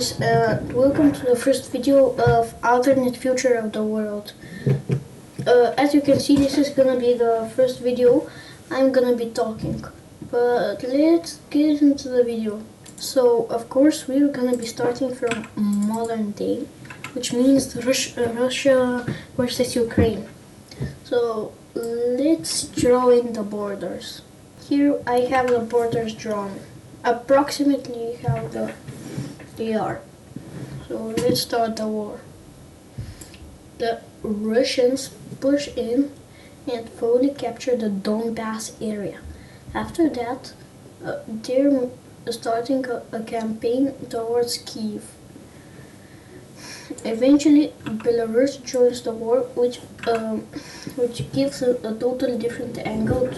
guys, welcome to the first video of alternate future of the world. As you can see, this is gonna be the first video I'm gonna be talking, but let's get into the video. So of course we're gonna be starting from modern day, which means Russia versus Ukraine. So let's draw in the borders. Here I have the borders drawn, approximately how they are. So let's start the war. The Russians push in and fully capture the Donbass area. After that, they're starting a campaign towards Kyiv. Eventually, Belarus joins the war, which gives a totally different angle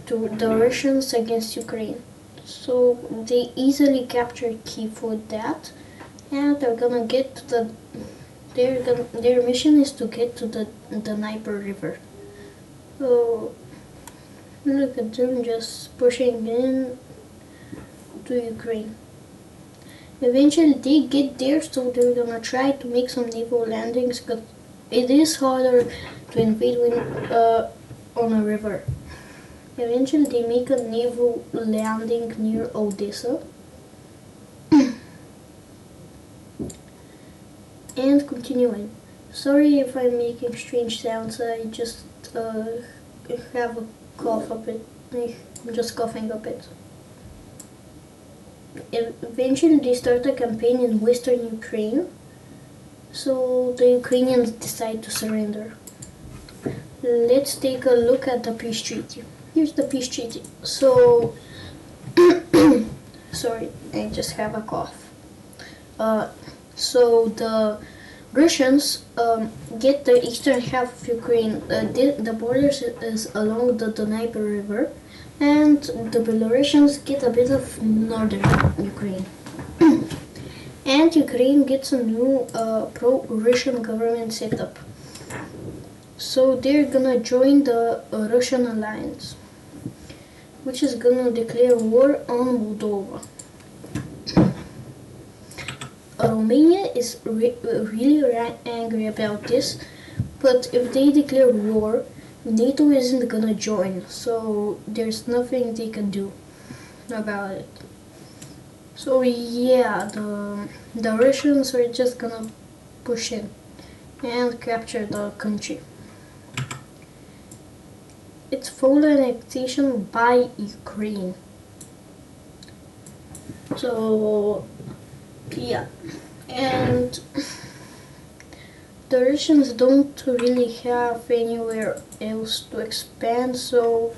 to the Russians against Ukraine. So they easily captured Kyiv with that, and they're gonna get to their mission is to get to the Dnieper River. So look at them just pushing in to Ukraine. Eventually they get there, so they're gonna try to make some naval landings, but it is harder to invade when on a river. Eventually they make a naval landing near Odessa. And continuing. Sorry if I'm making strange sounds, I just have a cough a bit. I'm just coughing a bit. Eventually they start a campaign in western Ukraine, so the Ukrainians decide to surrender. Let's take a look at the peace treaty. Here's the peace treaty. So, sorry, I just have a cough. So the Russians get the eastern half of Ukraine. The border is along the Dnieper River, and the Belarusians get a bit of northern Ukraine. And Ukraine gets a new pro-Russian government set up. So they're gonna join the Russian alliance, which is gonna declare war on Moldova. Romania is really angry about this, but if they declare war, NATO isn't gonna join, so there's nothing they can do about it. So yeah, the Russians are just gonna push in and capture the country. It's full annexation by Ukraine. So yeah, and the Russians don't really have anywhere else to expand, so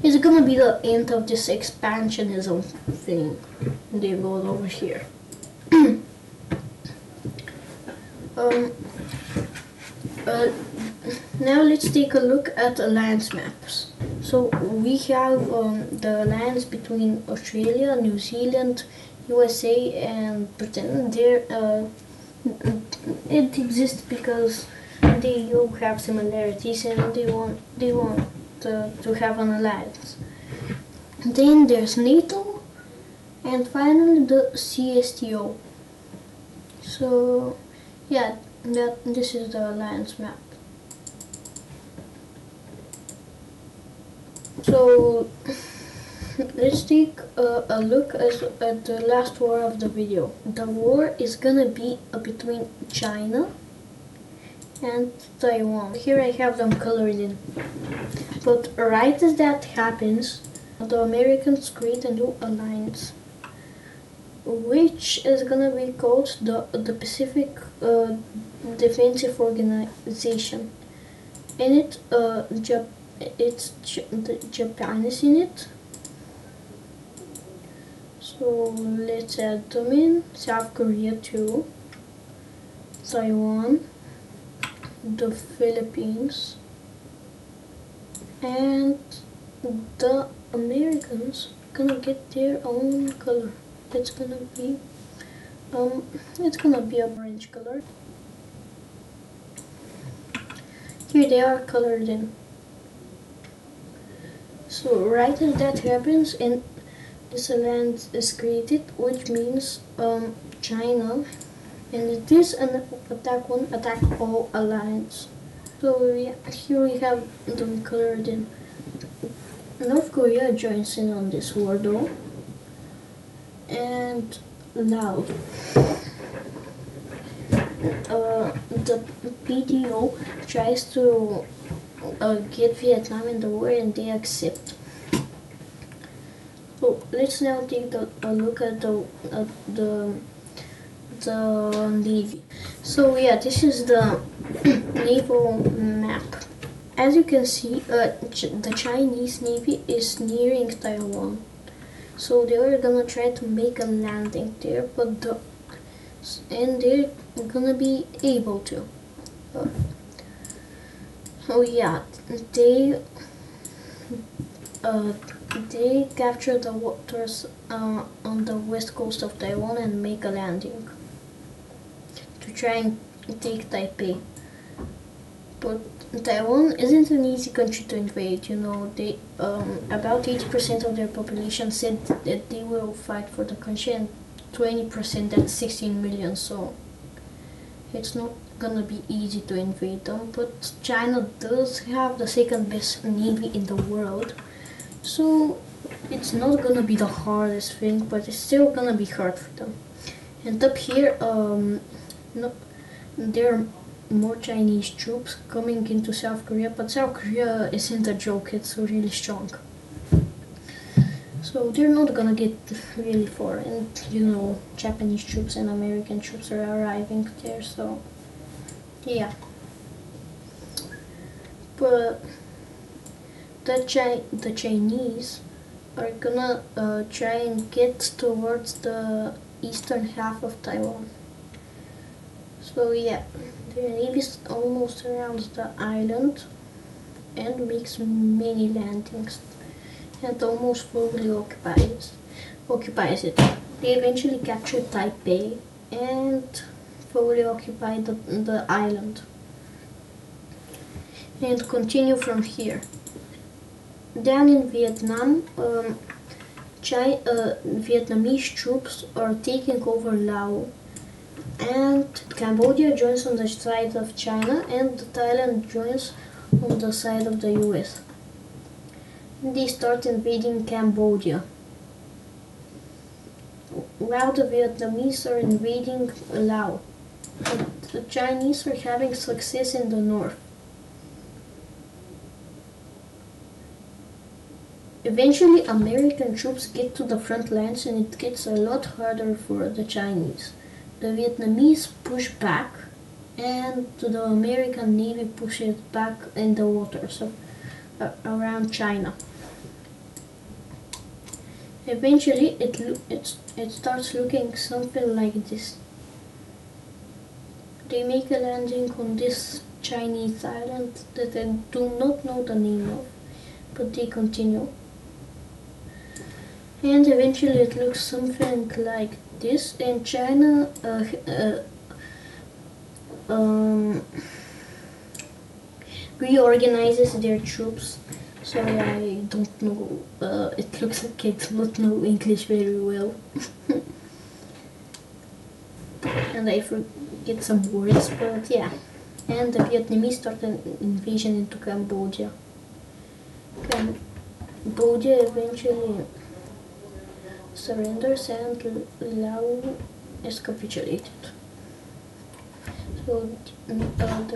it's gonna be the end of this expansionism thing they got over here. Now let's take a look at alliance maps. So we have the alliance between Australia, New Zealand, USA and Britain. It exists because they all have similarities and they want to have an alliance. Then there's NATO, and finally the CSTO. So yeah, this is the alliance map. So let's take a look at the last war of the video. The war is gonna be between China and Taiwan. Here I have them colored in. But right as that happens, the Americans create a new alliance, which is gonna be called the Pacific Defensive Organization. In it, Japan is in it. So let's add them in. South Korea too, Taiwan, the Philippines, and the Americans gonna get their own color. It's gonna be a orange color. Here they are colored in. So right as that happens, and this alliance is created, which means China, and it is an attack all alliance. So yeah, here we have them colored in. North Korea joins in on this war though, and Laos. The PDO tries to get Vietnam in the war, and they accept. So let's now take a look at the navy. So yeah, this is the naval map. As you can see, the Chinese Navy is nearing Taiwan. So they are gonna try to make a landing there, and they're gonna be able to. Oh yeah, they they capture the waters on the west coast of Taiwan and make a landing to try and take Taipei. But Taiwan isn't an easy country to invade. You know, they about 80% of their population said that they will fight for the country, and 20%, that's 16 million. So it's not gonna be easy to invade them. But China does have the second best navy in the world, so it's not gonna be the hardest thing, but it's still gonna be hard for them. And up here, no, there are more Chinese troops coming into South Korea, but South Korea isn't a joke, it's really strong. So they're not gonna get really far, and you know, Japanese troops and American troops are arriving there, so yeah. But the Chinese are gonna try and get towards the eastern half of Taiwan. So yeah, their navy almost surrounds the island and makes many landings, and almost fully occupies it. They eventually captured Taipei and fully occupied the island, and continue from here. Down in Vietnam, Vietnamese troops are taking over Laos, and Cambodia joins on the side of China, and Thailand joins on the side of the US. They start invading Cambodia, while the Vietnamese are invading Laos. The Chinese are having success in the north. Eventually, American troops get to the front lines, and it gets a lot harder for the Chinese. The Vietnamese push back, and the American Navy pushes back in the waters around China. Eventually, it starts looking something like this. They make a landing on this Chinese island that I do not know the name of, but they continue. And eventually it looks something like this, and China reorganizes their troops. Sorry, I don't know, it looks like I do not know English very well. And I forget some words, but yeah. And the Vietnamese start an invasion into Cambodia. Cambodia eventually surrenders, and Laos is capitulated. So the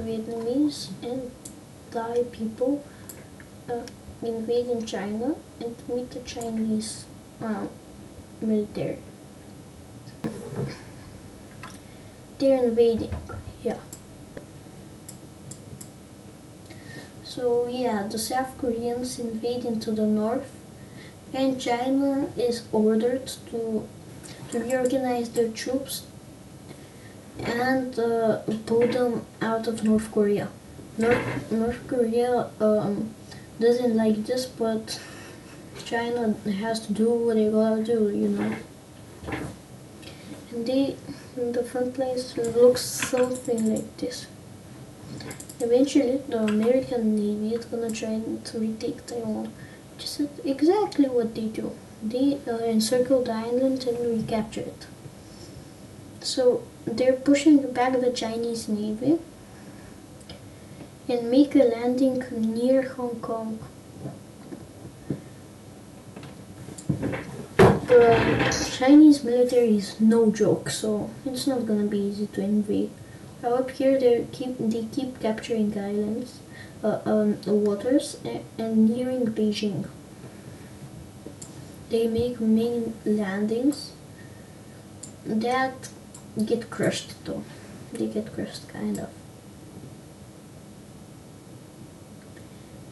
Vietnamese and Thai people invade in China and meet the Chinese military. They're invading, yeah. So yeah, the South Koreans invade into the north, and China is ordered to reorganize their troops and pull them out of North Korea. North Korea doesn't like this, but China has to do what they gotta do, you know. And the front place looks something like this. Eventually, the American Navy is gonna try to retake Taiwan, which is exactly what they do. They encircle the island and recapture it. So they're pushing back the Chinese Navy and make a landing near Hong Kong. The Chinese military is no joke, so it's not gonna be easy to invade. Up here, they keep capturing islands, waters, and nearing Beijing. They make many landings that get crushed, though. They get crushed, kind of.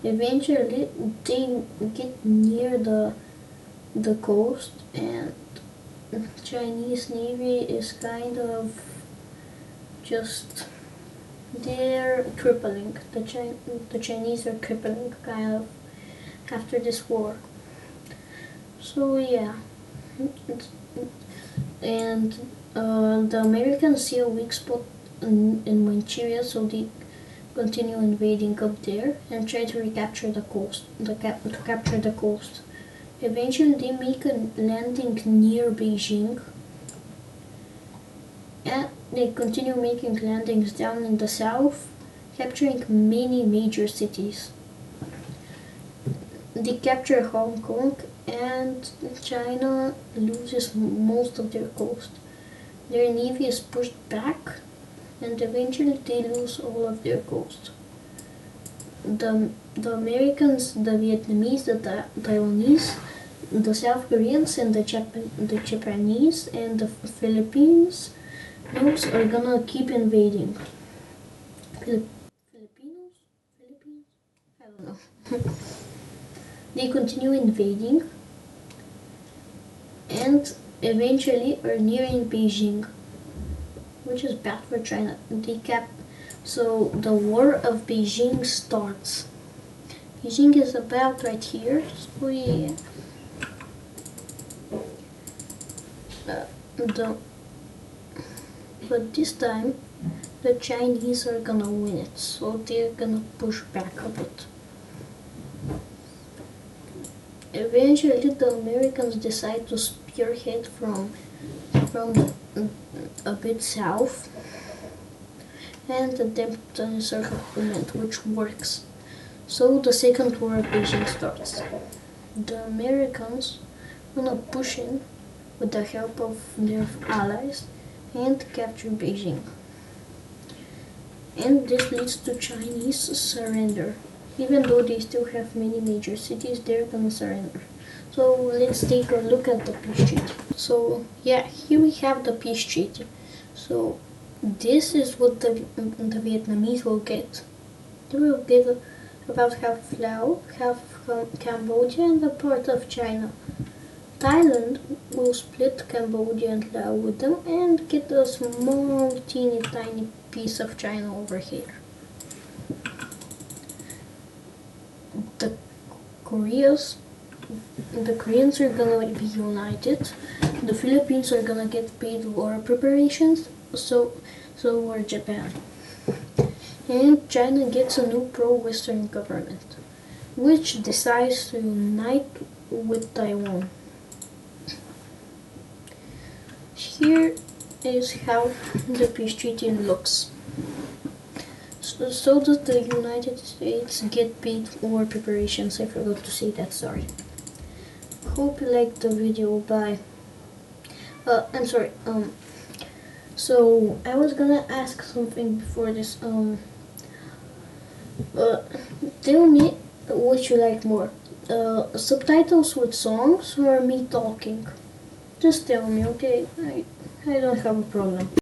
Eventually, they get near the coast, and Chinese Navy is kind of just, they're crippling. The Chinese are crippling, kind of, after this war. So yeah, and the Americans see a weak spot in Manchuria, so they continue invading up there and try to recapture the coast. To capture the coast. Eventually, they make a landing near Beijing, and they continue making landings down in the south, capturing many major cities. They capture Hong Kong, and China loses most of their coast. Their navy is pushed back, and eventually they lose all of their coast. The Americans, the Vietnamese, the Taiwanese, the South Koreans, and the Japanese, and the Philippines, those are gonna keep invading. Filipinos? I don't know. They continue invading, and eventually are nearing Beijing, which is bad for China. So the War of Beijing starts. Beijing is about right here, so yeah. But this time, the Chinese are gonna win it, so they're gonna push back a bit. Eventually, the Americans decide to spearhead from a bit south and attempt an encirclement, which works. So the Second War of Beijing starts. The Americans gonna push in with the help of their allies and capture Beijing. And this leads to Chinese surrender. Even though they still have many major cities, they're gonna surrender. So let's take a look at the peace treaty. So yeah, here we have the peace treaty. So this is what the Vietnamese will get. They will get about half Laos, half Cambodia, and a part of China. Thailand will split Cambodia and Laos with them and get a small, teeny tiny piece of China over here. The Koreans are gonna be united. The Philippines are gonna get paid war preparations. So are Japan. And China gets a new pro-Western government, which decides to unite with Taiwan. Here is how the peace treaty looks. So does the United States get paid war preparations? I forgot to say that, sorry. Hope you liked the video. Bye. I'm sorry. So I was gonna ask something before this. Tell me what you like more. Subtitles with songs or me talking? Just tell me, okay? I don't have a problem.